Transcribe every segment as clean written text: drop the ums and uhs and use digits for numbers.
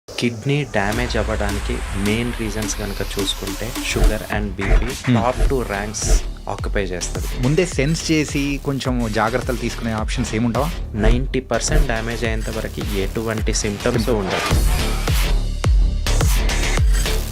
Kidney damage అవ్వడానికి main reasons కనుక చూసుకుంటే sugar and BP top 2 ranks occupy చేస్తుంది. ముందే సెన్స్ చేసి కొంచెం జాగ్రత్తలు తీసుకునే ఆప్షన్స్ ఏముంటావా? 90% డ్యామేజ్ అయ్యేంత వరకు ఎటువంటి సిమ్టమ్స్ ఉండవు.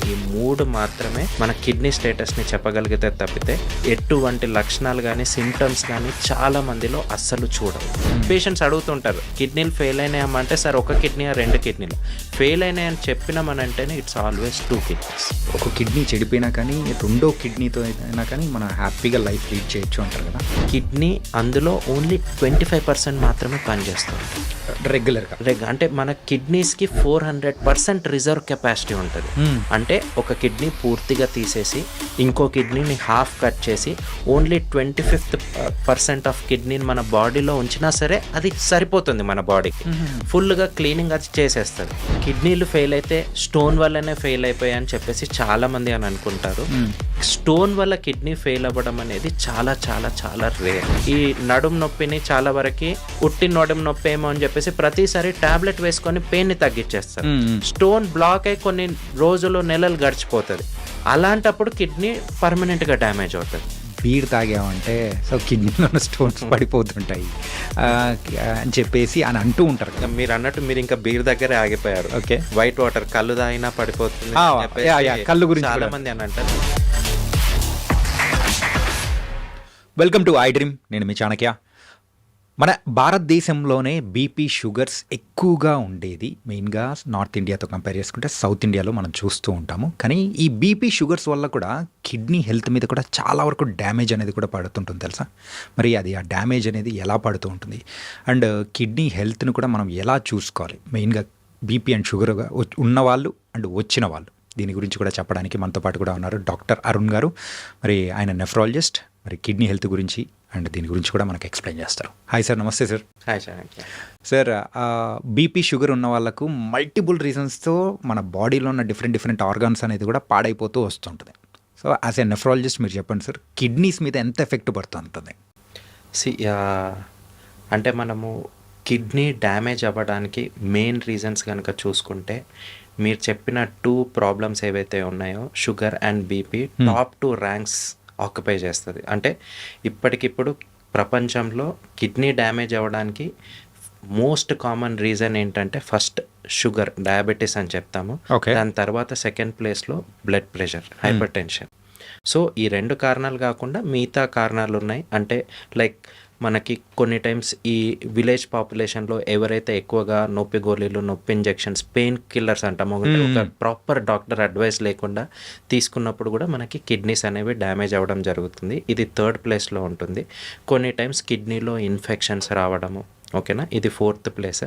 ఈ 3 మాత్రమే మన కిడ్నీ స్టేటస్ని చెప్పగలిగితే తప్పితే ఎటువంటి లక్షణాలు కానీ సిమ్టమ్స్ కానీ చాలా మందిలో అస్సలు చూడవు. పేషెంట్స్ అడుగుతుంటారు కిడ్నీలు ఫెయిల్ అయినాయమ్మంటే సార్ ఒక కిడ్నీ 2 కిడ్నీలు ఫెయిల్ అయినాయని చెప్పినామనంటేనే ఇట్స్ ఆల్వేస్ 2 కిడ్నీస్. ఒక కిడ్నీ చెడిపోయినా కానీ రెండో కిడ్నీతో అయినా కానీ మనం హ్యాపీగా లైఫ్ లీడ్ చేయొచ్చు అంటారు కదా. కిడ్నీ అందులో ఓన్లీ 25% మాత్రమే పనిచేస్తుంది రెగ్యులర్గా. అంటే మన కిడ్నీస్కి 400% రిజర్వ్ కెపాసిటీ ఉంటుంది. అంటే ఒక కిడ్నీ పూర్తిగా తీసేసి ఇంకో కిడ్నీని హాఫ్ కట్ చేసి ఓన్లీ 25% ఆఫ్ కిడ్నీని మన బాడీలో ఉంచినా సరే అది సరిపోతుంది మన బాడీకి. ఫుల్గా క్లీనింగ్ అది చేసేస్తుంది. కిడ్నీలు ఫెయిల్ అయితే స్టోన్ వల్లనే ఫెయిల్ అయిపోయాయని చెప్పేసి చాలా మంది అని అనుకుంటారు. స్టోన్ వల్ల కిడ్నీ ఫెయిల్ అవ్వడం అనేది చాలా చాలా చాలా రేర్. ఈ నడుం నొప్పిని చాలా వరకు ఉట్టి నడుం నొప్పి ఏమో అని చెప్పేసి ప్రతిసారి టాబ్లెట్ వేసుకొని పెయిన్ని తగ్గించేస్తారు. స్టోన్ బ్లాక్ అయి కొన్ని రోజులు నెలలు గడిచిపోతుంది. అలాంటప్పుడు కిడ్నీ పర్మనెంట్గా డ్యామేజ్ అవుతుంది. బీర్ తాగామంటే సో కిడ్నీలో స్టోన్స్ పడిపోతుంటాయి అని చెప్పేసి అని అంటూ ఉంటారు కదా. మీరు అన్నట్టు మీరు ఇంకా బీర్ దగ్గరే ఆగిపోయారు. ఓకే, వైట్ వాటర్ కళ్ళు తాగినా పడిపోతుంది. కళ్ళు గురించి చాలా మంది అని అంటారు. Welcome to I dream. నేను మీ చాణక్య. మన భారతదేశంలోనే బీపీ షుగర్స్ ఎక్కువగా ఉండేది మెయిన్గా నార్త్ ఇండియాతో కంపేర్ చేసుకుంటే సౌత్ ఇండియాలో మనం చూస్తూ ఉంటాము. కానీ ఈ బీపీ షుగర్స్ వల్ల కూడా కిడ్నీ హెల్త్ మీద కూడా చాలా వరకు డ్యామేజ్ అనేది కూడా పడుతుంటుంది తెలుసా. మరి అది ఆ డ్యామేజ్ అనేది ఎలా పడుతూ ఉంటుంది అండ్ కిడ్నీ హెల్త్ని కూడా మనం ఎలా చూసుకోవాలి, మెయిన్గా బీపీ అండ్ షుగర్గా ఉన్నవాళ్ళు అండ్ వచ్చిన వాళ్ళు, దీని గురించి కూడా చెప్పడానికి మనతో పాటు కూడా ఉన్నారు డాక్టర్ అరుణ్ గారు. మరి ఆయన నెఫ్రాలజిస్ట్, మరి కిడ్నీ హెల్త్ గురించి అండ్ దీని గురించి కూడా మనకు ఎక్స్ప్లెయిన్ చేస్తారు. Hi sir. నమస్తే sir. Hi sir. BP sugar ఉన్న వాళ్ళకు మల్టిపుల్ రీజన్స్తో మన బాడీలో ఉన్న డిఫరెంట్ ఆర్గాన్స్ అనేది కూడా పాడైపోతూ వస్తుంటుంది. సో యాజ్ ఎ నెఫ్రాలజిస్ట్ మీరు చెప్పండి సార్, కిడ్నీస్ మీద ఎంత ఎఫెక్ట్ పడుతుంటుంది? అంటే మనము కిడ్నీ డ్యామేజ్ అవ్వడానికి మెయిన్ రీజన్స్ కనుక చూసుకుంటే మీరు చెప్పిన 2 ప్రాబ్లమ్స్ ఏవైతే ఉన్నాయో sugar and BP top 2 ranks occupy చేస్తుంది. అంటే ఇప్పటికిప్పుడు ప్రపంచంలో కిడ్నీ డ్యామేజ్ అవ్వడానికి మోస్ట్ కామన్ రీజన్ ఏంటంటే ఫస్ట్ షుగర్, డయాబెటీస్ అని చెప్తాము. దాని తర్వాత సెకండ్ ప్లేస్లో blood pressure, hyper tension. So ఈ 2 కారణాలు కాకుండా మిగతా కారణాలు ఉన్నాయి. అంటే లైక్ మనకి కొన్ని టైమ్స్ ఈ విలేజ్ పాపులేషన్లో ఎవరైతే ఎక్కువగా నొప్పి గోళీలు, నొప్పి ఇంజెక్షన్స్, పెయిన్ కిల్లర్స్ అంటామో ఒక ప్రాపర్ డాక్టర్ అడ్వైస్ లేకుండా తీసుకున్నప్పుడు కూడా మనకి కిడ్నీస్ అనేవి డ్యామేజ్ అవ్వడం జరుగుతుంది. ఇది 3rd ప్లేస్లో ఉంటుంది. కొన్ని టైమ్స్ కిడ్నీలో ఇన్ఫెక్షన్స్ రావడము, ఓకేనా, ఇది 4th ప్లేస్.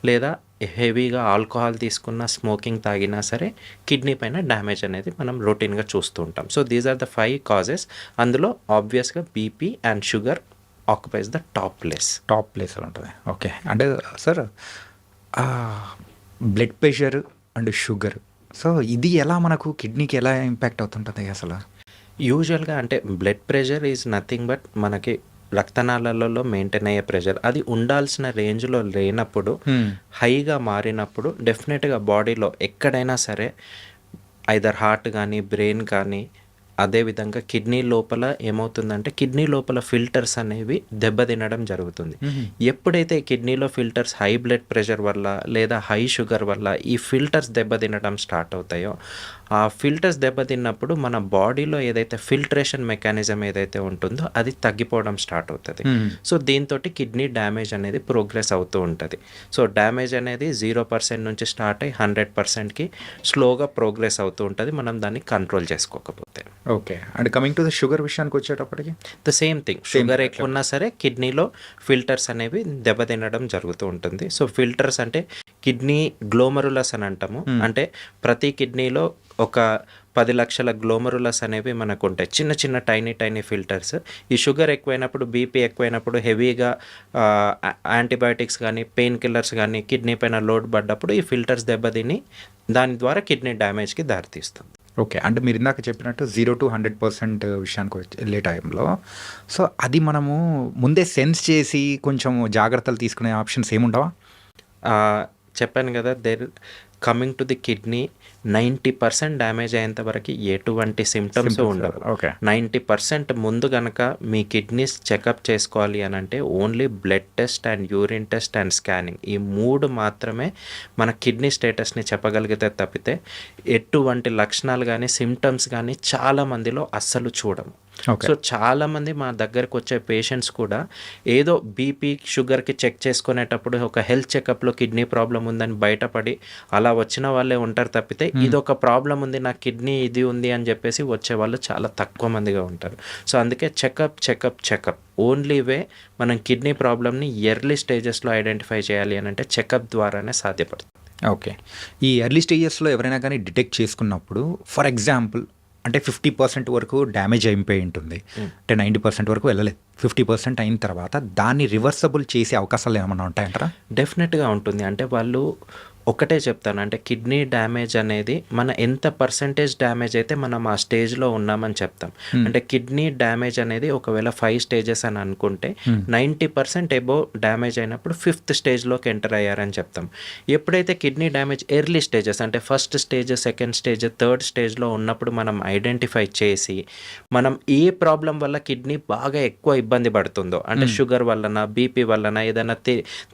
లేదా హెవీగా ఆల్కహాల్ తీసుకున్న, స్మోకింగ్ తాగినా సరే కిడ్నీ పైన డ్యామేజ్ అనేది మనం రొటీన్గా చూస్తూ ఉంటాం. So these are the 5 causes. అందులో ఆబ్వియస్గా BP and sugar occupies the top ప్లేస్లో ఉంటుంది. ఓకే. అంటే sir blood pressure and sugar, so ఇది ఎలా మనకు కిడ్నీకి ఎలా ఇంపాక్ట్ అవుతుంటుంది అసలు? యూజువల్గా అంటే blood pressure is nothing but మనకి రక్తనాళాలలో మెయింటైన్ అయ్యే ప్రెషర్. అది ఉండాల్సిన రేంజ్లో లేనప్పుడు, హైగా మారినప్పుడు డెఫినెట్గా బాడీలో ఎక్కడైనా సరే ఐదర్ హార్ట్ కానీ బ్రెయిన్ కానీ, అదేవిధంగా కిడ్నీ లోపల ఏమవుతుందంటే కిడ్నీ లోపల ఫిల్టర్స్ అనేవి దెబ్బతినడం జరుగుతుంది. ఎప్పుడైతే కిడ్నీలో ఫిల్టర్స్ హై బ్లడ్ ప్రెషర్ వల్ల లేదా హై షుగర్ వల్ల ఈ ఫిల్టర్స్ దెబ్బతినడం స్టార్ట్ అవుతాయో, ఆ ఫిల్టర్స్ దెబ్బతిన్నప్పుడు మన బాడీలో ఏదైతే ఫిల్ట్రేషన్ మెకానిజం ఏదైతే ఉంటుందో అది తగ్గిపోవడం స్టార్ట్ అవుతుంది. సో దీంతో కిడ్నీ డ్యామేజ్ అనేది ప్రోగ్రెస్ అవుతూ ఉంటుంది. సో డ్యామేజ్ అనేది 0% నుంచి స్టార్ట్ అయ్యి 100%కి స్లోగా ప్రోగ్రెస్ అవుతూ ఉంటుంది మనం దాన్ని కంట్రోల్ చేసుకోకపోతే. Okay. And coming to the sugar విషయానికి వచ్చేటప్పటికి ద సేమ్ థింగ్. షుగర్ ఎక్కువ ఉన్నా సరే కిడ్నీలో ఫిల్టర్స్ అనేవి దెబ్బతినడం జరుగుతూ ఉంటుంది. సో ఫిల్టర్స్ అంటే కిడ్నీ గ్లోమరులస్ అని అంటాము. అంటే ప్రతి కిడ్నీలో ఒక 10 లక్షల గ్లోమరులస్ అనేవి మనకు ఉంటాయి, చిన్న చిన్న టైనీ ఫిల్టర్స్. ఈ షుగర్ ఎక్కువైనప్పుడు, బీపీ ఎక్కువైనప్పుడు, హెవీగా యాంటీబయాటిక్స్ కానీ పెయిన్ కిల్లర్స్ కానీ కిడ్నీ పైన లోడ్ పడ్డప్పుడు ఈ ఫిల్టర్స్ దెబ్బతిని దాని ద్వారా కిడ్నీ డ్యామేజ్కి దారితీస్తుంది. ఓకే. అంటే మీరు ఇందాక చెప్పినట్టు 0-100% విషయానికి వెళ్ళే టైంలో సో, అది మనము ముందే సెన్స్ చేసి కొంచెం జాగ్రత్తలు తీసుకునే ఆప్షన్స్ ఏముండవా? చెప్పాను కదా, coming to the kidney 90% damage అయ్యేంత వరకు ఎటువంటి సిమ్టమ్స్ ఉండవు. ఓకే. 90% ముందు కనుక మీ కిడ్నీస్ చెకప్ చేసుకోవాలి అని అంటే only blood test and urine test and scanning, ఈ 3 మాత్రమే మన కిడ్నీ స్టేటస్ని చెప్పగలిగితే తప్పితే ఎటువంటి లక్షణాలు కానీ సిమ్టమ్స్ కానీ చాలా మందిలో అస్సలు చూడము. ఓకే. సో చాలామంది మా దగ్గరకు వచ్చే పేషెంట్స్ కూడా ఏదో బీపీ షుగర్కి చెక్ చేసుకునేటప్పుడు ఒక హెల్త్ చెకప్లో కిడ్నీ ప్రాబ్లం ఉందని బయటపడి అలా వచ్చిన వాళ్ళే ఉంటారు తప్పితే ఇది ఒక ప్రాబ్లం ఉంది, నా కిడ్నీ ఇది ఉంది అని చెప్పేసి వచ్చే వాళ్ళు చాలా తక్కువ మందిగా ఉంటారు. సో అందుకే చెకప్ ఓన్లీ వే మనం కిడ్నీ ప్రాబ్లమ్ని ఎర్లీ స్టేజెస్లో ఐడెంటిఫై చేయాలి అని అంటే చెకప్ ద్వారానే సాధ్యపడుతుంది. ఓకే. ఈ ఎర్లీ స్టేజెస్‌లో ఎవరైనా గానీ డిటెక్ట్ చేసుకున్నప్పుడు ఫర్ ఎగ్జాంపుల్ అంటే 50% వరకు డ్యామేజ్ అయిపోయి ఉంటుంది. అంటే 90% వరకు వెళ్ళలేదు. 50% అయిన తర్వాత దాన్ని రివర్సబుల్ చేసే అవకాశాలు ఏమన్నా ఉంటాయంటారా? డెఫినెట్గా ఉంటుంది. అంటే వాళ్ళు ఒకటే చెప్తాను, అంటే కిడ్నీ డ్యామేజ్ అనేది మన ఎంత పర్సంటేజ్ డ్యామేజ్ అయితే మనం ఆ స్టేజ్లో ఉన్నామని చెప్తాం. అంటే కిడ్నీ డ్యామేజ్ అనేది ఒకవేళ 5 స్టేజెస్ అని అనుకుంటే 90% ఎబోవ్ డ్యామేజ్ అయినప్పుడు 5th స్టేజ్లోకి ఎంటర్ అయ్యారని చెప్తాం. ఎప్పుడైతే కిడ్నీ డ్యామేజ్ ఎర్లీ స్టేజెస్ అంటే first stage, second stage, third స్టేజ్లో ఉన్నప్పుడు మనం ఐడెంటిఫై చేసి మనం ఏ ప్రాబ్లం వల్ల కిడ్నీ బాగా ఎక్కువ ఇబ్బంది పడుతుందో, అంటే షుగర్ వలన, బీపీ వలన, ఏదైనా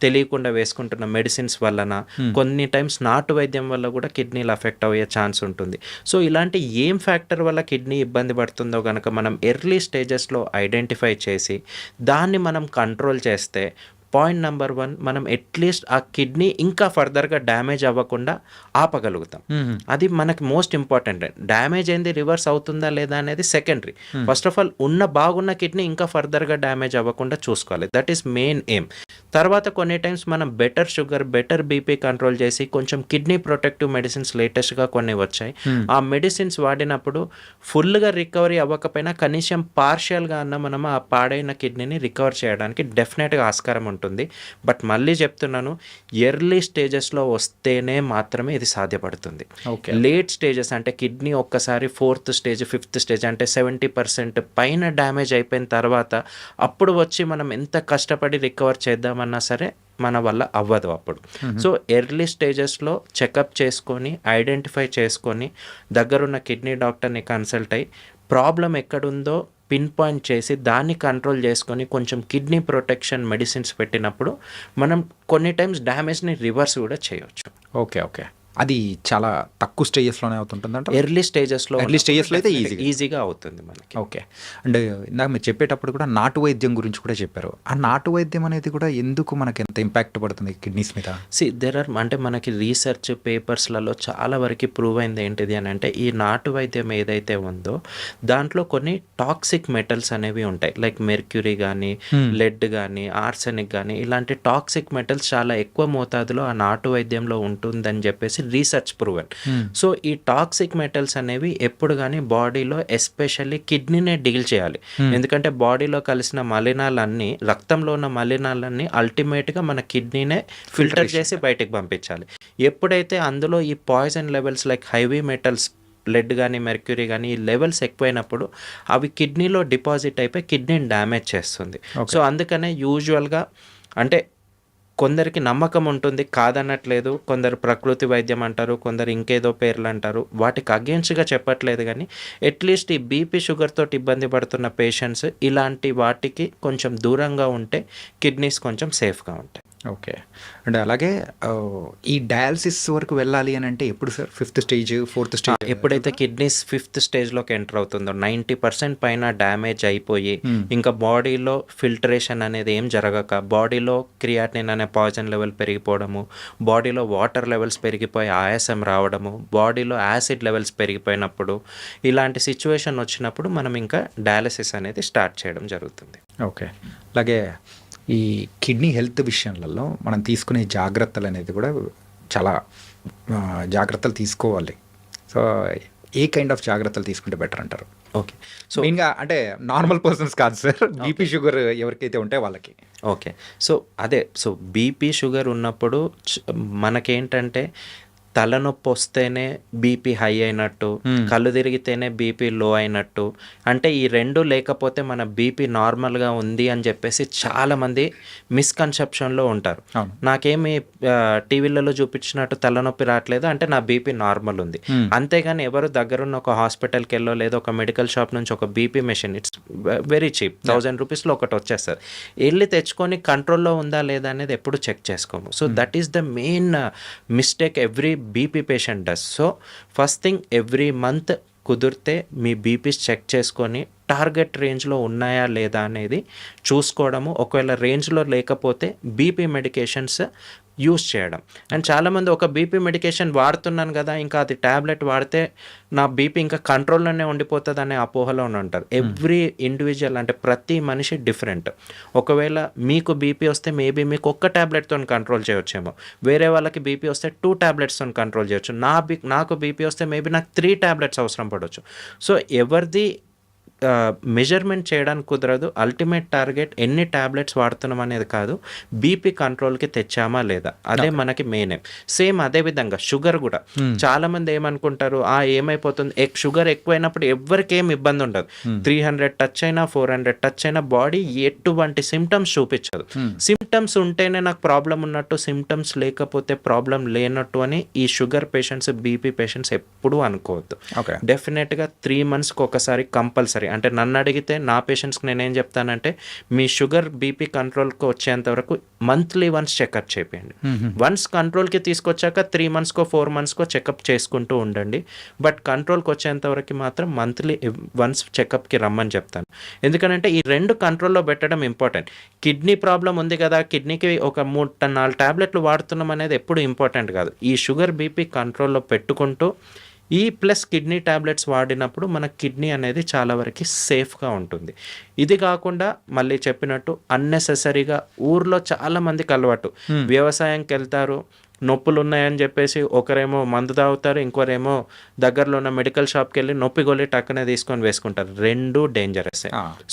తెలియకుండా వేసుకుంటున్న మెడిసిన్స్ వలన, కొన్ని టైమ్స్ నాటు వైద్యం వల్ల కూడా కిడ్నీలు అఫెక్ట్ అయ్యే ఛాన్స్ ఉంటుంది. సో ఇలాంటి ఏం ఫ్యాక్టర్ వల్ల కిడ్నీ ఇబ్బంది పడుతుందో కనుక మనం ఎర్లీ స్టేజెస్లో ఐడెంటిఫై చేసి దాన్ని మనం కంట్రోల్ చేస్తే పాయింట్ నెంబర్ 1 మనం అట్లీస్ట్ ఆ కిడ్నీ ఇంకా ఫర్దర్గా డ్యామేజ్ అవ్వకుండా ఆపగలుగుతాం. అది మనకి మోస్ట్ ఇంపార్టెంట్. డ్యామేజ్ అయింది రివర్స్ అవుతుందా లేదా అనేది సెకండరీ. ఫస్ట్ ఆఫ్ ఆల్ బాగున్న కిడ్నీ ఇంకా ఫర్దర్గా డ్యామేజ్ అవ్వకుండా చూసుకోవాలి. That is main aim. తర్వాత కొన్ని టైమ్స్ మనం better sugar, better BP control చేసి కొంచెం కిడ్నీ ప్రొటెక్టివ్ మెడిసిన్స్ లేటెస్ట్గా కొన్ని వచ్చాయి. ఆ మెడిసిన్స్ వాడినప్పుడు ఫుల్గా రికవరీ అవ్వకపోయినా కనీసం పార్షియల్గా అన్న మనం ఆ పాడైన కిడ్నీని రికవర్ చేయడానికి డెఫినెట్గా ఆస్కారం ఉంటుంది. బట్ మళ్ళీ చెప్తున్నాను, ఎర్లీ స్టేజెస్లో వస్తేనే మాత్రమే ఇది సాధ్యపడుతుంది. లేట్ స్టేజెస్ అంటే కిడ్నీ ఒక్కసారి 4th స్టేజ్, 5th స్టేజ్ అంటే 70% పైన డ్యామేజ్ అయిపోయిన తర్వాత అప్పుడు వచ్చి మనం ఎంత కష్టపడి రికవర్ చేద్దామన్నా సరే మన వల్ల అవ్వదు అప్పుడు. సో ఎర్లీ స్టేజెస్లో చెకప్ చేసుకొని ఐడెంటిఫై చేసుకొని దగ్గరున్న కిడ్నీ డాక్టర్ని కన్సల్ట్ అయ్యి ప్రాబ్లం ఎక్కడుందో పిన్ పాయింట్ చేసి దాన్ని కంట్రోల్ చేసుకొని కొంచెం కిడ్నీ ప్రొటెక్షన్ మెడిసిన్స్ పెట్టినప్పుడు మనం కొన్ని టైమ్స్ డ్యామేజ్ని రివర్స్ కూడా చేయవచ్చు. ఓకే. అది చాలా తక్కువ స్టేజెస్‌లోనే అవుతుంటుందంట. ఎర్లీ స్టేజెస్లో అయితే ఈజీగా అవుతుంది మనకి. ఓకే. అండ్ ఇందాక మీరు చెప్పేటప్పుడు కూడా నాటు వైద్యం గురించి కూడా చెప్పారు. ఆ నాటు వైద్యం అనేది కూడా ఎందుకు మనకి ఎంత ఇంపాక్ట్ పడుతుంది కిడ్నీస్ మీద? అంటే మనకి రీసెర్చ్ పేపర్స్లలో చాలా వరకు ప్రూవ్ అయింది ఏంటిది అని అంటే ఈ నాటు వైద్యం ఏదైతే ఉందో దాంట్లో కొన్ని టాక్సిక్ మెటల్స్ అనేవి ఉంటాయి. లైక్ మెర్క్యూరీ కానీ, లెడ్ కానీ, ఆర్సెనిక్ కానీ ఇలాంటి టాక్సిక్ మెటల్స్ చాలా ఎక్కువ మోతాదులో ఆ నాటు వైద్యంలో ఉంటుందని చెప్పేసి రీసెర్చ్ ప్రూవెన్. సో ఈ టాక్సిక్ మెటల్స్ అనేవి ఎప్పుడు కానీ బాడీలో ఎస్పెషల్లీ కిడ్నీనే డీల్ చేయాలి. ఎందుకంటే బాడీలో కలిసిన మలినాలన్నీ, రక్తంలో ఉన్న మలినాలన్నీ అల్టిమేట్గా మన కిడ్నీనే ఫిల్టర్ చేసి బయటకు పంపించాలి. ఎప్పుడైతే అందులో ఈ poison levels like heavy metals, lead కానీ, మెర్క్యూరీ కానీ ఈ లెవెల్స్ ఎక్కువైనప్పుడు అవి కిడ్నీలో డిపాజిట్ అయిపోయి కిడ్నీని డ్యామేజ్ చేస్తుంది. సో అందుకనే యూజువల్గా అంటే కొందరికి నమ్మకం ఉంటుంది, కాదనట్లేదు. కొందరు ప్రకృతి వైద్యం అంటారు, కొందరు ఇంకేదో పేర్లు అంటారు. వాటికి అగేన్స్ట్గా చెప్పట్లేదు, కానీ అట్లీస్ట్ ఈ బీపీ షుగర్ తోటి ఇబ్బంది పడుతున్న పేషెంట్స్ ఇలాంటి వాటికి కొంచెం దూరంగా ఉంటే కిడ్నీస్ కొంచెం సేఫ్గా ఉంటాయి. ఓకే. అండ్ అలాగే ఈ డయాలసిస్ వరకు వెళ్ళాలి అని అంటే ఎప్పుడు sir? 5th stage, 4th stage? ఎప్పుడైతే కిడ్నీస్ 5th స్టేజ్లోకి ఎంటర్ అవుతుందో 90% పైన డ్యామేజ్ అయిపోయి ఇంకా బాడీలో ఫిల్టరేషన్ అనేది ఏం జరగక బాడీలో క్రియాటినిన్ అనే పాయిజన్ లెవెల్ పెరిగిపోవడము, బాడీలో వాటర్ లెవెల్స్ పెరిగిపోయి ఆయాసం రావడము, బాడీలో యాసిడ్ లెవెల్స్ పెరిగిపోయినప్పుడు ఇలాంటి సిచ్యువేషన్ వచ్చినప్పుడు మనం ఇంకా డయాలసిస్ అనేది స్టార్ట్ చేయడం జరుగుతుంది. ఓకే. అలాగే ఈ కిడ్నీ హెల్త్ విషయాలలో మనం తీసుకునే జాగ్రత్తలు అనేది కూడా చాలా జాగ్రత్తలు తీసుకోవాలి. సో ఏ కైండ్ ఆఫ్ జాగ్రత్తలు తీసుకుంటే బెటర్ అంటారు? ఓకే. సో మెయిన్గా అంటే నార్మల్ పర్సన్స్ కాదు సార్, బీపీ షుగర్ ఎవరికైతే ఉంటే వాళ్ళకి. ఓకే. సో బీపీ షుగర్ ఉన్నప్పుడు మనకేంటంటే తలనొప్పి వస్తేనే బీపీ హై అయినట్టు, కళ్ళు తిరిగితేనే బీపీ లో అయినట్టు, అంటే ఈ రెండు లేకపోతే మన బీపీ నార్మల్గా ఉంది అని చెప్పేసి చాలామంది మిస్కన్సెప్షన్లో ఉంటారు. నాకేమి టీవీలలో చూపించినట్టు తలనొప్పి రావట్లేదు అంటే నా బీపీ నార్మల్ ఉంది. అంతేగాని ఎవరు దగ్గరున్న ఒక హాస్పిటల్కి వెళ్ళో లేదా ఒక మెడికల్ షాప్ నుంచి ఒక BP machine, it's very cheap, 1000 రూపీస్లో ఒకటి వచ్చేస్తుంది, వెళ్ళి తెచ్చుకొని కంట్రోల్లో ఉందా లేదా అనేది ఎప్పుడు చెక్ చేసుకోము. So that is the main mistake every BP patient does. So first thing, every month కుదిరితే మీ బీపీస్ చెక్ చేసుకొని టార్గెట్ రేంజ్లో ఉన్నాయా లేదా అనేది చూసుకోవడము. ఒకవేళ రేంజ్లో లేకపోతే బీపీ మెడికేషన్స్ యూస్ చేయడం. అండ్ చాలామంది ఒక బీపీ మెడికేషన్ వాడుతున్నాను కదా, ఇంకా అది ట్యాబ్లెట్ వాడితే నా బీపీ ఇంకా కంట్రోల్లోనే ఉండిపోతుంది అనే అపోహలో ఉంటారు. ఎవ్రీ ఇండివిజువల్ అంటే ప్రతి మనిషి డిఫరెంట్. ఒకవేళ మీకు బీపీ వస్తే మేబీ మీకు ఒక్క ట్యాబ్లెట్తో కంట్రోల్ చేయొచ్చేమో, వేరే వాళ్ళకి బీపీ వస్తే 2 ట్యాబ్లెట్స్తో కంట్రోల్ చేయొచ్చు. నాకు బీపీ వస్తే మేబీ నాకు 3 ట్యాబ్లెట్స్ అవసరం పడవచ్చు. సో ఎవరిది మెజర్మెంట్ చేయడానికి కుదరదు. అల్టిమేట్ టార్గెట్ ఎన్ని ట్యాబ్లెట్స్ వాడుతున్నాం అనేది కాదు, బీపీ కంట్రోల్కి తెచ్చామా లేదా, అదే మనకి మెయిన్ ఎయిమ్. సేమ్ అదే విధంగా షుగర్ కూడా చాలామంది ఏమనుకుంటారు, ఏమైపోతుంది షుగర్ ఎక్కువైనప్పుడు ఎవరికి ఏం ఇబ్బంది ఉండదు, 300 టచ్ అయినా 400 టచ్ అయినా బాడీ ఎటువంటి సిమ్టమ్స్ చూపించదు. సిమ్టమ్స్ ఉంటేనే నాకు ప్రాబ్లం ఉన్నట్టు, సిమ్టమ్స్ లేకపోతే ప్రాబ్లం లేనట్టు అని ఈ షుగర్ పేషెంట్స్, బీపీ పేషెంట్స్ ఎప్పుడూ అనుకోవద్దు. డెఫినెట్గా 3 మంత్స్కి ఒకసారి కంపల్సరీ, అంటే నన్ను అడిగితే నా పేషెంట్స్కి నేనేం చెప్తానంటే, మీ షుగర్ బీపీ కంట్రోల్కి వచ్చేంత వరకు మంత్లీ వన్స్ చెకప్ చేయండి. వన్స్ కంట్రోల్కి తీసుకొచ్చాక 3 మంత్స్కో 4 మంత్స్కో చెకప్ చేసుకుంటూ ఉండండి. బట్ కంట్రోల్కి వచ్చేంత వరకు మాత్రం మంత్లీ వన్స్ చెకప్కి రమ్మని చెప్తాను. ఎందుకంటే ఈ 2 కంట్రోల్లో పెట్టడం ఇంపార్టెంట్. కిడ్నీ ప్రాబ్లం ఉంది కదా, కిడ్నీకి ఒక 3-4 ట్యాబ్లెట్లు వాడుతున్నాం అనేది ఎప్పుడు ఇంపార్టెంట్ కాదు. ఈ షుగర్ బీపీ కంట్రోల్లో పెట్టుకుంటూ ఈ ప్లస్ కిడ్నీ ట్యాబ్లెట్స్ వాడినప్పుడు మన కిడ్నీ అనేది చాలా వరకు సేఫ్గా ఉంటుంది. ఇది కాకుండా మళ్ళీ చెప్పినట్టు అన్నెసెసరీగా ఊర్లో చాలామందికి అలవాటు, వ్యవసాయంకి వెళ్తారు, నొప్పులు ఉన్నాయని చెప్పేసి ఒకరేమో మందు తాగుతారు, ఇంకోరేమో దగ్గరలో ఉన్న మెడికల్ షాప్కి వెళ్ళి నొప్పి గొల్లి టక్కనే తీసుకొని వేసుకుంటారు. 2 డేంజరస్.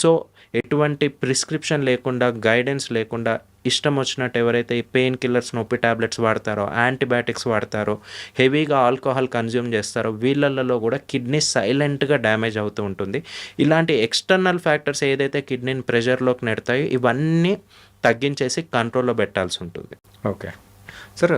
సో ఎటువంటి ప్రిస్క్రిప్షన్ లేకుండా, గైడెన్స్ లేకుండా ఇష్టం వచ్చినట్టు ఎవరైతే ఈ పెయిన్ కిల్లర్స్, నొప్పి ట్యాబ్లెట్స్ వాడతారో, యాంటీబయాటిక్స్ వాడతారో, హెవీగా ఆల్కహాల్ కన్జ్యూమ్ చేస్తారో, వీళ్ళల్లో కూడా కిడ్నీ సైలెంట్గా డ్యామేజ్ అవుతూ ఉంటుంది. ఇలాంటి ఎక్స్టర్నల్ ఫ్యాక్టర్స్ ఏదైతే కిడ్నీని ప్రెషర్లోకి నెడతాయో ఇవన్నీ తగ్గించేసి కంట్రోల్లో పెట్టాల్సి ఉంటుంది. ఓకే సార్,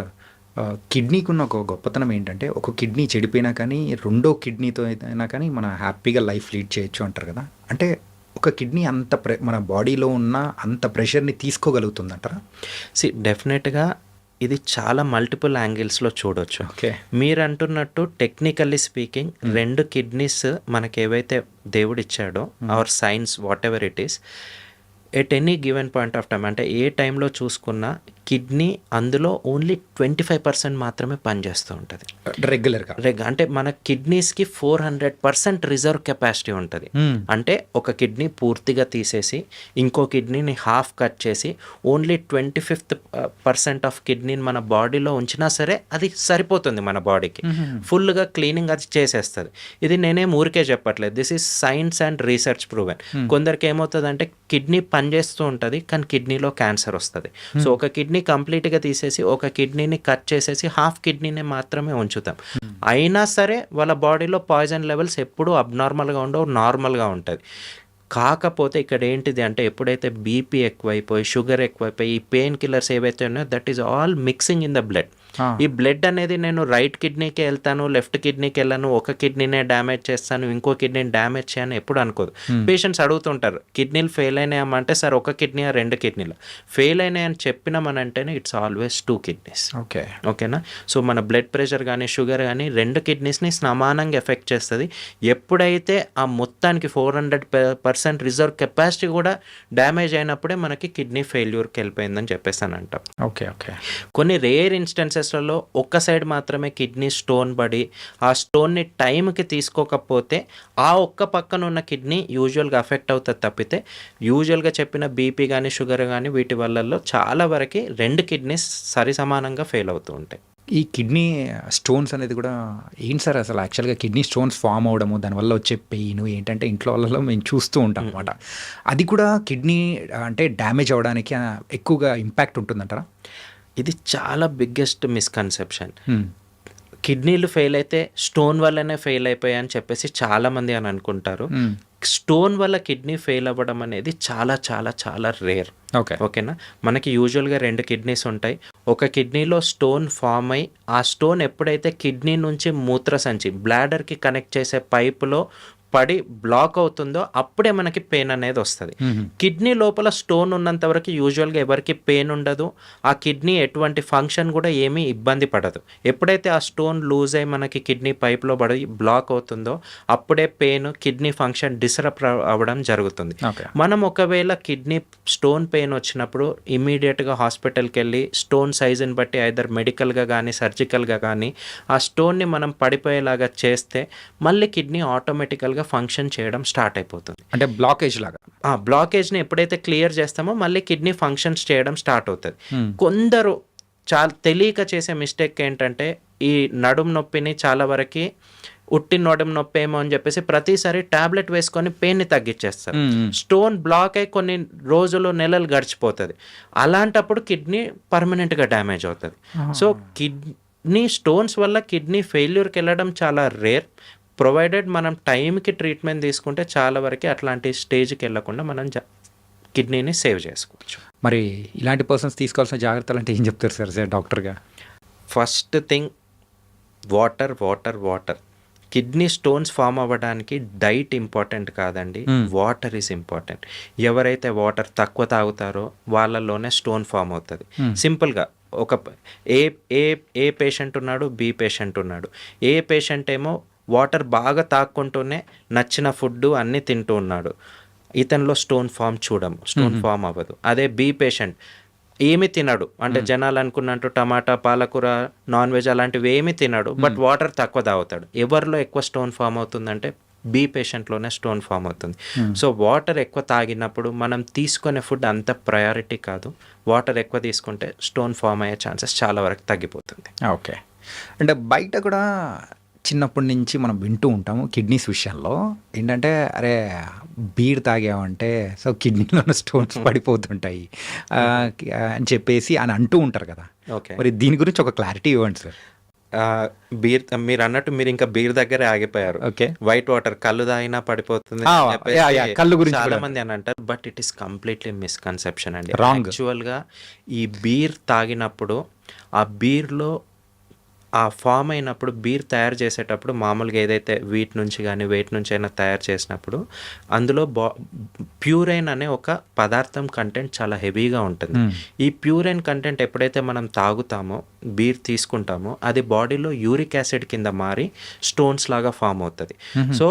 కిడ్నీకి ఉన్న ఒక గొప్పతనం ఏంటంటే, ఒక కిడ్నీ చెడిపోయినా కానీ రెండో కిడ్నీతో అయినా కానీ మనం హ్యాపీగా లైఫ్ లీడ్ చేయొచ్చు అంటారు కదా. అంటే ఒక కిడ్నీ అంత మన బాడీలో ఉన్న అంత ప్రెషర్ని తీసుకోగలుగుతుందంటారా? డెఫినెట్గా ఇది చాలా మల్టిపుల్ యాంగిల్స్లో చూడొచ్చు. మీరు అంటున్నట్టు టెక్నికల్లీ స్పీకింగ్ 2 కిడ్నీస్ మనకి ఏవైతే దేవుడు ఇచ్చాడో, our science whatever it is, at any given point of time, అంటే ఏ టైంలో చూసుకున్నా కిడ్నీ అందులో ఓన్లీ 25% మాత్రమే పనిచేస్తూ ఉంటుంది రెగ్యులర్గా. అంటే మన కిడ్నీస్కి 400% రిజర్వ్ కెపాసిటీ ఉంటుంది. అంటే ఒక కిడ్నీ పూర్తిగా తీసేసి ఇంకో కిడ్నీని హాఫ్ కట్ చేసి ఓన్లీ 25% ఆఫ్ కిడ్నీని మన బాడీలో ఉంచినా సరే అది సరిపోతుంది మన బాడీకి. ఫుల్గా క్లీనింగ్ అది చేసేస్తుంది. ఇది నేనేం ఊరికే చెప్పట్లేదు, this is science and research proven. కొందరికి ఏమవుతుందంటే కిడ్నీ పనిచేస్తూ ఉంటుంది కానీ కిడ్నీలో క్యాన్సర్ వస్తుంది. సో ఒక కిడ్నీ కంప్లీట్గా తీసేసి ఒక కిడ్నీని కట్ చేసేసి హాఫ్ కిడ్నీని మాత్రమే ఉంచుతాం. అయినా సరే వాళ్ళ బాడీలో పాయిజన్ లెవెల్స్ ఎప్పుడూ అబ్నార్మల్గా ఉండవు, నార్మల్గా ఉంటుంది. కాకపోతే ఇక్కడ ఏంటిది అంటే, ఎప్పుడైతే బీపీ ఎక్కువైపోయి, షుగర్ ఎక్కువైపోయి, ఈ పెయిన్ కిల్లర్స్ ఏవైతే ఉన్నాయో that is all mixing in the blood. ఈ బ్లడ్ అనేది నేను రైట్ కిడ్నీకి వెళ్తాను, లెఫ్ట్ కిడ్నీకి వెళ్ళాను, ఒక కిడ్నీనే డ్యామేజ్ చేస్తాను, ఇంకో కిడ్నీని డ్యామేజ్ చేయను ఎప్పుడు అనుకోదు. పేషెంట్స్ అడుగుతుంటారు, కిడ్నీలు ఫెయిల్ అయినాయమ్మంటే సార్ ఒక కిడ్నీ 2 కిడ్నీలు ఫెయిల్ అయినాయని చెప్పినామనంటేనే ఇట్స్ ఆల్వేస్ 2 కిడ్నీస్. ఓకేనా? సో మన బ్లడ్ ప్రెషర్ కానీ షుగర్ కానీ 2 కిడ్నీస్ని సమానంగా ఎఫెక్ట్ చేస్తుంది. ఎప్పుడైతే ఆ మొత్తానికి 400% రిజర్వ్ కెపాసిటీ కూడా డ్యామేజ్ అయినప్పుడే మనకి కిడ్నీ ఫెయిల్యూర్కి వెళ్ళిపోయిందని చెప్పేసానంటాం. కొన్ని రేర్ ఇన్స్టెన్సెస్ ఒక్క సైడ్ మాత్రమే కిడ్నీ స్టోన్ పడి ఆ స్టోన్ని టైంకి తీసుకోకపోతే ఆ ఒక్క పక్కన ఉన్న కిడ్నీ యూజువల్గా అఫెక్ట్ అవుతుంది తప్పితే, యూజువల్గా చెప్పిన బీపీ కానీ షుగర్ కానీ వీటి వల్ల చాలా వరకు 2 కిడ్నీస్ సరి సమానంగా ఫెయిల్ అవుతూ ఉంటాయి. ఈ కిడ్నీ స్టోన్స్ అనేది కూడా ఏంటి సార్ అసలు? యాక్చువల్గా కిడ్నీ స్టోన్స్ ఫామ్ అవడము, దానివల్ల వచ్చే పెయిన్ ఏంటంటే ఇంట్లో వాళ్ళలో మేము చూస్తూ ఉంటాం అనమాట. అది కూడా కిడ్నీ అంటే డ్యామేజ్ అవ్వడానికి ఎక్కువగా ఇంపాక్ట్ ఉంటుందంటారా? ఇది చాలా బిగ్గెస్ట్ మిస్కన్సెప్షన్. కిడ్నీలు ఫెయిల్ అయితే స్టోన్ వల్లనే ఫెయిల్ అయిపోయాయి అని చెప్పేసి చాలామంది అని అనుకుంటారు. మ్మ్. స్టోన్ వల్ల కిడ్నీ ఫెయిల్ అవ్వడం అనేది చాలా చాలా చాలా రేర్. ఓకే. ఓకేనా, మనకి యూజువల్గా 2 కిడ్నీస్ ఉంటాయి. ఒక కిడ్నీలో స్టోన్ ఫామ్ అయ్యి ఆ స్టోన్ ఎప్పుడైతే కిడ్నీ నుంచి మూత్రసంచి బ్లాడర్కి కనెక్ట్ చేసే పైపులో పడి బ్లాక్ అవుతుందో అప్పుడే మనకి పెయిన్ అనేది వస్తుంది. మ్మ్. కిడ్నీ లోపల స్టోన్ ఉన్నంత వరకు యూజువల్గా ఎవరికి పెయిన్ ఉండదు. ఆ కిడ్నీ ఎటువంటి ఫంక్షన్ కూడా ఏమీ ఇబ్బంది పడదు. ఎప్పుడైతే ఆ స్టోన్ లూజ్ అయ్యి మనకి కిడ్నీ పైప్లో పడి బ్లాక్ అవుతుందో అప్పుడే పెయిన్, కిడ్నీ ఫంక్షన్ డిస్టర్బ్ అవ్వడం జరుగుతుంది. ఓకే. మనం ఒకవేళ కిడ్నీ స్టోన్ పెయిన్ వచ్చినప్పుడు ఇమీడియట్గా హాస్పిటల్కి వెళ్ళి స్టోన్ సైజుని బట్టి ఐదర్ మెడికల్గా కానీ సర్జికల్గా కానీ ఆ స్టోన్ని మనం పడిపోయేలాగా చేస్తే మళ్ళీ కిడ్నీ ఆటోమేటికల్గా ఫంక్షన్ చేయడం స్టార్ట్ అయిపోతుంది. అంటే బ్లాకేజ్ లాగా. ఆ బ్లాకేజ్ని ఎప్పుడైతే క్లియర్ చేస్తామో మళ్ళీ కిడ్నీ ఫంక్షన్స్ చేయడం స్టార్ట్ అవుతుంది. మ్మ్. కొందరు చాలా తెలియక చేసే మిస్టేక్ ఏంటంటే ఈ నడుము నొప్పిని చాలా వరకు ఉట్టి నడుము నొప్పి ఏమో అని చెప్పేసి ప్రతిసారి టాబ్లెట్ వేసుకొని పెయిన్ని తగ్గించేస్తారు. మ్మ్. స్టోన్ బ్లాక్ అయి కొన్ని రోజులు నెలలు గడిచిపోతుంది. అలాంటప్పుడు కిడ్నీ పర్మనెంట్గా డ్యామేజ్ అవుతుంది. సో కిడ్నీ స్టోన్స్ వల్ల కిడ్నీ ఫెయిల్యూర్కి వెళ్ళడం చాలా రేర్. ప్రొవైడెడ్ మనం టైంకి ట్రీట్మెంట్ తీసుకుంటే చాలా వరకు అట్లాంటి స్టేజ్కి వెళ్ళకుండా మనం కిడ్నీని సేవ్ చేసుకోవచ్చు. మరి ఇలాంటి పర్సన్స్ తీసుకోవాల్సిన జాగ్రత్తలు అంటే ఏం చెప్తారు సార్ డాక్టర్గా? First thing water water water. Kidney stones form అవ్వడానికి డైట్ ఇంపార్టెంట్ కాదండి, వాటర్ ఈజ్ ఇంపార్టెంట్. ఎవరైతే వాటర్ తక్కువ తాగుతారో వాళ్ళలోనే స్టోన్ ఫామ్ అవుతుంది. సింపుల్గా ఒక ఏ ఏ ఏ పేషెంట్ ఉన్నాడు, బి పేషెంట్ ఉన్నాడు. ఏ పేషెంట్ ఏమో వాటర్ బాగా తాక్కుంటూనే నచ్చిన ఫుడ్ అన్నీ తింటూ ఉన్నాడు, ఇతనిలో స్టోన్ ఫామ్ అవ్వదు. అదే బి పేషెంట్ ఏమి తినడు, అంటే జనాలు అనుకున్నట్టు టమాటా, పాలకూర, నాన్ వెజ్ అలాంటివి ఏమి తినడు, బట్ వాటర్ తక్కువ తాగుతాడు. ఎవరిలో ఎక్కువ స్టోన్ ఫామ్ అవుతుందంటే బి పేషెంట్లోనే స్టోన్ ఫామ్ అవుతుంది. సో వాటర్ ఎక్కువ తాగినప్పుడు మనం తీసుకునే ఫుడ్ అంత ప్రయారిటీ కాదు. వాటర్ ఎక్కువ తీసుకుంటే స్టోన్ ఫామ్ అయ్యే ఛాన్సెస్ చాలా వరకు తగ్గిపోతుంది. ఓకే. అంటే బయట కూడా చిన్నప్పటి నుంచి మనం వింటూ ఉంటాము కిడ్నీస్ విషయంలో ఏంటంటే, అరే బీర్ తాగామంటే సో కిడ్నీలో స్టోన్స్ పడిపోతుంటాయి అని చెప్పేసి అని అంటూ ఉంటారు కదా. ఓకే, మరి దీని గురించి ఒక క్లారిటీ ఇవ్వండి సార్. బీర్ మీరు అన్నట్టు మీరు ఇంకా బీర్ దగ్గరే ఆగిపోయారు. ఓకే. వైట్ వాటర్ కళ్ళు తాగినా పడిపోతుంది కళ్ళు గురించి చాలా మంది అని అంటారు, but it is completely misconception అండి. రాంగ్. యాక్చువల్గా ఈ బీర్ తాగినప్పుడు ఆ బీర్లో ఆ ఫామ్ అయినప్పుడు బీర్ తయారు చేసేటప్పుడు మామూలుగా ఏదైతే వీట్ నుంచి కానీ వెయిట్ నుంచి అయినా తయారు చేసినప్పుడు అందులో ప్యూరైన్ అనే ఒక పదార్థం కంటెంట్ చాలా హెవీగా ఉంటుంది. ఈ ప్యూరైన్ కంటెంట్ ఎప్పుడైతే మనం తాగుతామో, బీర్ తీసుకుంటామో, అది బాడీలో యూరిక్ యాసిడ్ కింద మారి స్టోన్స్ లాగా ఫామ్ అవుతుంది. సో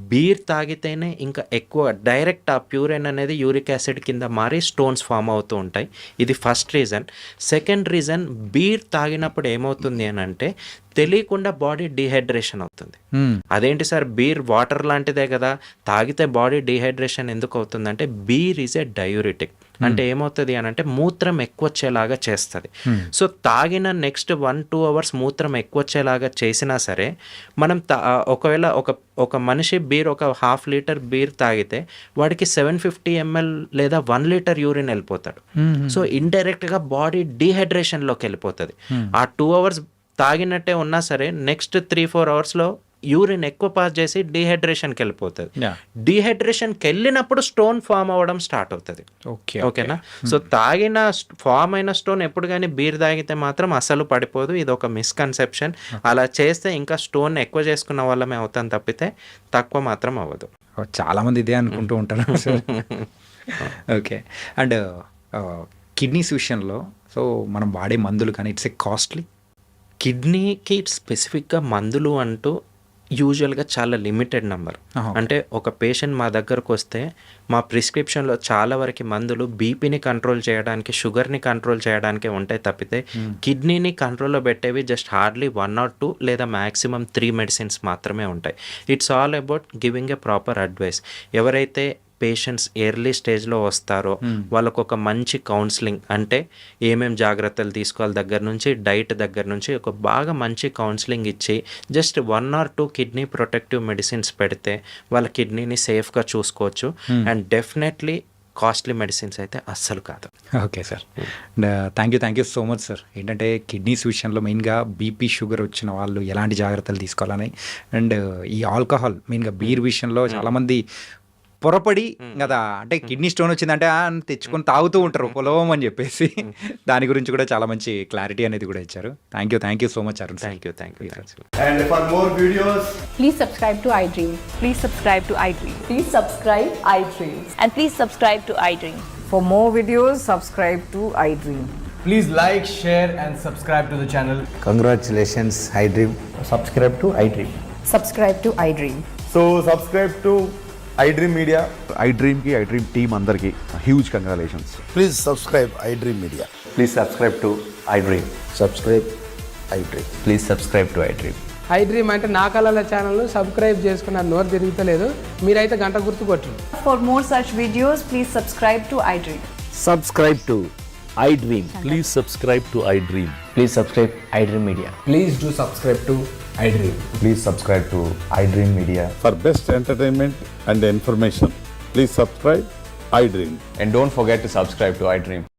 బీర్ తాగితేనే ఇంకా ఎక్కువ డైరెక్ట్ ఆ ప్యూరైన్ అనేది యూరిక్ యాసిడ్ కింద మారి స్టోన్స్ ఫామ్ అవుతూ ఉంటాయి. ఇది first reason. Second reason, beer తాగినప్పుడు ఏమవుతుంది అని అంటే తెలియకుండా బాడీ డీహైడ్రేషన్ అవుతుంది. అదేంటి సార్, బీర్ వాటర్ లాంటిదే కదా, తాగితే బాడీ డీహైడ్రేషన్ ఎందుకు అవుతుందంటే బీర్ ఈజ్ ఏ డయూరిటిక్. అంటే ఏమవుతుంది అని అంటే మూత్రం ఎక్కువ వచ్చేలాగా చేస్తుంది. సో తాగిన నెక్స్ట్ 1-2 అవర్స్ మూత్రం ఎక్కువ వచ్చేలాగా చేసినా సరే మనం ఒకవేళ ఒక మనిషి బీర్ ఒక 1/2 లీటర్ బీర్ తాగితే వాడికి 750 ml లేదా 1 లీటర్ యూరిన్ వెళ్ళిపోతాడు. సో ఇండైరెక్ట్గా బాడీ డీహైడ్రేషన్లోకి వెళ్ళిపోతుంది. ఆ 2 అవర్స్ తాగినట్టే ఉన్నా సరే నెక్స్ట్ 3-4 అవర్స్లో యూరిన్ ఎక్కువ పాస్ చేసి డీహైడ్రేషన్కి వెళ్ళిపోతుంది. డీహైడ్రేషన్కి వెళ్ళినప్పుడు స్టోన్ ఫామ్ అవ్వడం స్టార్ట్ అవుతుంది. ఓకేనా. సో తాగిన ఫామ్ అయిన స్టోన్ ఎప్పుడు కానీ బీర్ తాగితే మాత్రం అసలు పడిపోదు. ఇది ఒక మిస్కన్సెప్షన్. అలా చేస్తే ఇంకా స్టోన్ ఎక్కువ చేసుకున్న వాళ్ళమే అవుతాం తప్పితే తక్కువ మాత్రం అవ్వదు. చాలామంది ఇదే అనుకుంటూ ఉంటారు. ఓకే. అండ్ కిడ్నీస్ విషయంలో సో మనం వాడే మందులు కానీ ఇట్స్ ఏ కాస్ట్లీ. కిడ్నీకి స్పెసిఫిక్గా మందులు అంటూ యూజువల్గా చాలా లిమిటెడ్ నెంబర్. అంటే ఒక పేషెంట్ మా దగ్గరకు వస్తే మా ప్రిస్క్రిప్షన్లో చాలా వరకు మందులు బీపీని కంట్రోల్ చేయడానికి, షుగర్ని కంట్రోల్ చేయడానికి ఉంటాయి తప్పితే కిడ్నీని కంట్రోల్లో పెట్టేవి జస్ట్ హార్డ్లీ 1 or 2 లేదా మ్యాక్సిమం 3 మెడిసిన్స్ మాత్రమే ఉంటాయి. It's all about giving a proper advice. ఎవరైతే పేషెంట్స్ ఎర్లీ స్టేజ్లో వస్తారో వాళ్ళకు ఒక మంచి కౌన్సిలింగ్, అంటే ఏమేం జాగ్రత్తలు తీసుకోవాలి దగ్గర నుంచి, డైట్ దగ్గర నుంచి ఒక బాగా మంచి కౌన్సిలింగ్ ఇచ్చి just 1 or 2 kidney protective medicines పెడితే వాళ్ళ కిడ్నీని సేఫ్గా చూసుకోవచ్చు. అండ్ డెఫినెట్లీ కాస్ట్లీ మెడిసిన్స్ అయితే అస్సలు కాదు. Okay sir. Thank you so much sir. ఏంటంటే కిడ్నీస్ విషయంలో మెయిన్గా బీపీ షుగర్ వచ్చిన వాళ్ళు ఎలాంటి జాగ్రత్తలు తీసుకోవాలని, అండ్ ఈ ఆల్కహాల్ మెయిన్గా బీర్ విషయంలో చాలామంది పొరపడి కదా, అంటే కిడ్నీ స్టోన్ వచ్చిందంటే తెచ్చుకొని తాగుతూ ఉంటారు పొలం అని చెప్పేసి. దాని గురించి కూడా చాలా మంచి క్లారిటీ అనేది కూడా ఇచ్చారు. Thank you so much Arun. Thank you. And for more videos, Please subscribe to iDream. Please subscribe to iDream. Please subscribe iDream. And please subscribe to iDream. For more videos, subscribe to iDream. please like, share, and subscribe to the channel. Congratulations, iDream. Subscribe to iDream. Subscribe to iDream. So subscribe to iDream Media. iDream team అందరికి huge congratulations. Please subscribe iDream Media. Please subscribe to iDream. Subscribe iDream. Please subscribe to iDream. iDream అంటే నా కళల ఛానల్ను subscribe చేసుకున్న నోరు తిరుగుతలేదు, మీరైతే గంట గుర్తు కొట్టండి. For more such videos, please subscribe to iDream. Subscribe to iDream. Please subscribe to iDream. Please subscribe iDream Media. Please do subscribe to iDream. Please subscribe to iDream Media. For best entertainment and information, please subscribe iDream. And don't forget to subscribe to iDream.